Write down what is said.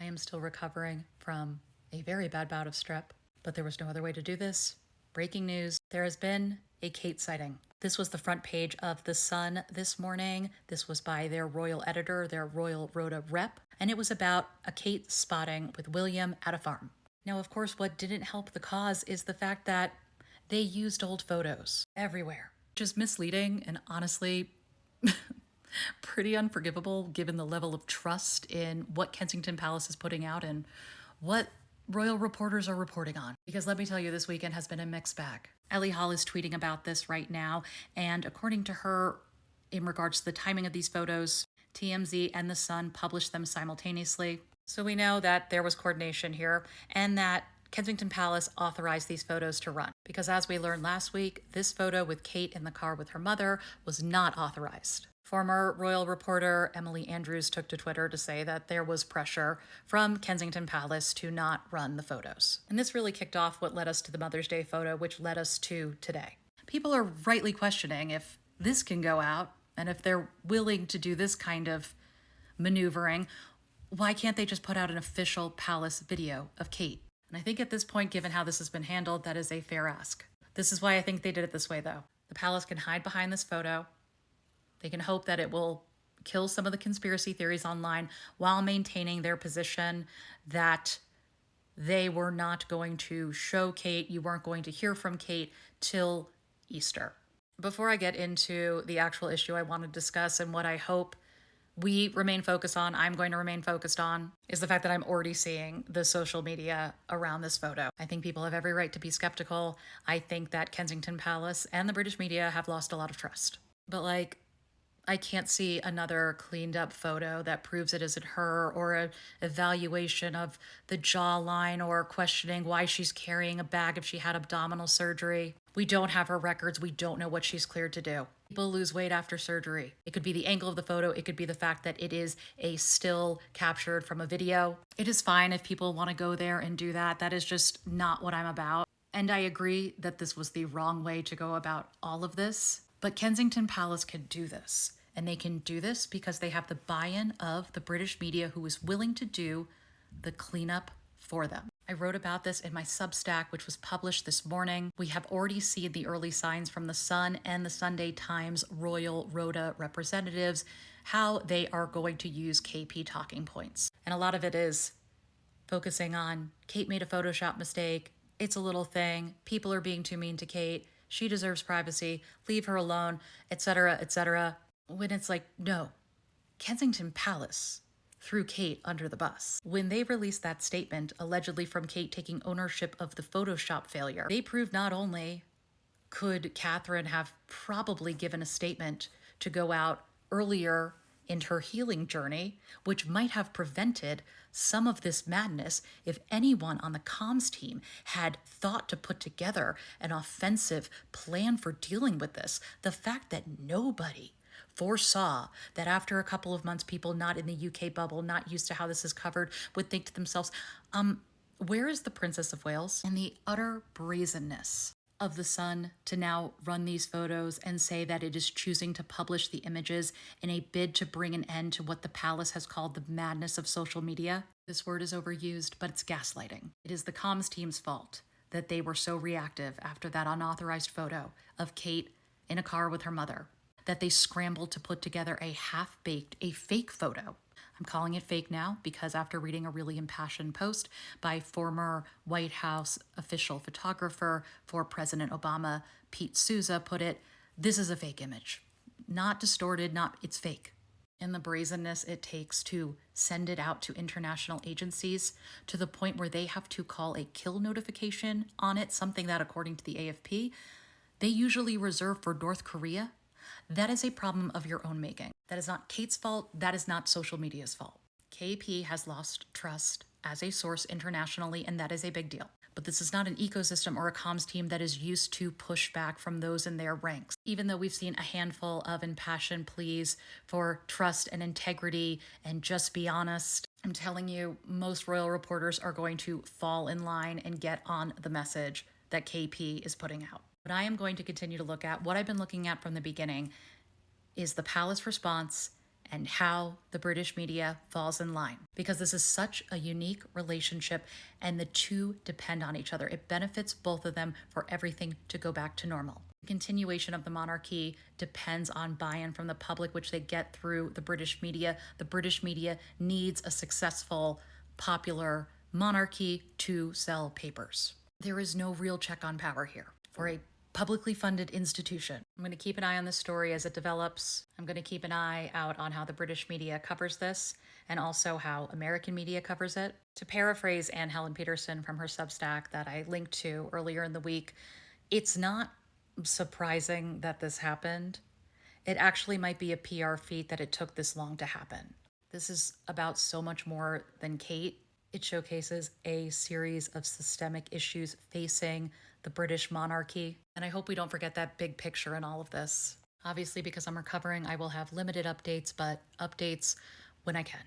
I am still recovering from a very bad bout of strep, but there was no other way to do this. Breaking news, there has been a Kate sighting. This was the front page of The Sun this morning. This was by their royal editor, their royal rota rep, and it was about a Kate spotting with William at a farm. Now, of course, what didn't help the cause is the fact that they used old photos everywhere, which is misleading and honestly pretty unforgivable given the level of trust in what Kensington Palace is putting out and what royal reporters are reporting on. Because let me tell you, this weekend has been a mixed bag. Ellie Hall is tweeting about this right now, and according to her, in regards to the timing of these photos, TMZ and The Sun published them simultaneously. So we know that there was coordination here and that Kensington Palace authorized these photos to run. Because as we learned last week, this photo with Kate in the car with her mother was not authorized. Former royal reporter Emily Andrews took to Twitter to say that there was pressure from Kensington Palace to not run the photos. And this really kicked off what led us to the Mother's Day photo, which led us to today. People are rightly questioning if this can go out, and if they're willing to do this kind of maneuvering, why can't they just put out an official palace video of Kate? And I think at this point, given how this has been handled, that is a fair ask. This is why I think they did it this way, though. The palace can hide behind this photo. They can hope that it will kill some of the conspiracy theories online while maintaining their position that they were not going to show Kate, you weren't going to hear from Kate till Easter. Before I get into the actual issue I want to discuss and what I hope we remain focused on, I'm going to remain focused on, is the fact that I'm already seeing the social media around this photo. I think people have every right to be skeptical. I think that Kensington Palace and the British media have lost a lot of trust. But I can't see another cleaned up photo that proves it isn't her, or an evaluation of the jawline, or questioning why she's carrying a bag if she had abdominal surgery. We don't have her records. We don't know what she's cleared to do. People lose weight after surgery. It could be the angle of the photo. It could be the fact that it is a still captured from a video. It is fine if people want to go there and do that. That is just not what I'm about. And I agree that this was the wrong way to go about all of this. But Kensington Palace can do this. And they can do this because they have the buy-in of the British media, who is willing to do the cleanup for them. I wrote about this in my Substack, which was published this morning. We have already seen the early signs from the Sun and the Sunday Times Royal Rota representatives, how they are going to use KP talking points. And a lot of it is focusing on Kate made a Photoshop mistake. It's a little thing. People are being too mean to Kate. She deserves privacy. Leave her alone, etc., etc. When it's like, no, Kensington Palace threw Kate under the bus. When they released that statement, allegedly from Kate taking ownership of the Photoshop failure, they proved not only could Catherine have probably given a statement to go out earlier in her healing journey, which might have prevented some of this madness if anyone on the comms team had thought to put together an offensive plan for dealing with this. The fact that nobody foresaw that after a couple of months, people not in the UK bubble, not used to how this is covered, would think to themselves, where is the Princess of Wales? And the utter brazenness of the Sun to now run these photos and say that it is choosing to publish the images in a bid to bring an end to what the palace has called the madness of social media. This word is overused, but it's gaslighting. It is the comms team's fault that they were so reactive after that unauthorized photo of Kate in a car with her mother, that they scrambled to put together a half-baked, a fake photo. I'm calling it fake now because after reading a really impassioned post by former White House official photographer for President Obama, Pete Souza, put it, this is a fake image. Not distorted, it's fake. And the brazenness it takes to send it out to international agencies to the point where they have to call a kill notification on it, something that, according to the AFP, they usually reserve for North Korea. That is a problem of your own making. That is not Kate's fault. That is not social media's fault. KP has lost trust as a source internationally, and that is a big deal. But this is not an ecosystem or a comms team that is used to push back from those in their ranks. Even though we've seen a handful of impassioned pleas for trust and integrity and just be honest, I'm telling you, most royal reporters are going to fall in line and get on the message that KP is putting out. What I am going to continue to look at, what I've been looking at from the beginning, is the palace response and how the British media falls in line. Because this is such a unique relationship and the two depend on each other. It benefits both of them for everything to go back to normal. The continuation of the monarchy depends on buy-in from the public, which they get through the British media. The British media needs a successful, popular monarchy to sell papers. There is no real check on power here for a publicly funded institution. I'm going to keep an eye on this story as it develops. I'm going to keep an eye out on how the British media covers this and also how American media covers it. To paraphrase Anne Helen Peterson from her Substack that I linked to earlier in the week, it's not surprising that this happened. It actually might be a PR feat that it took this long to happen. This is about so much more than Kate. It showcases a series of systemic issues facing the British monarchy. And I hope we don't forget that big picture in all of this. Obviously, because I'm recovering, I will have limited updates, but updates when I can.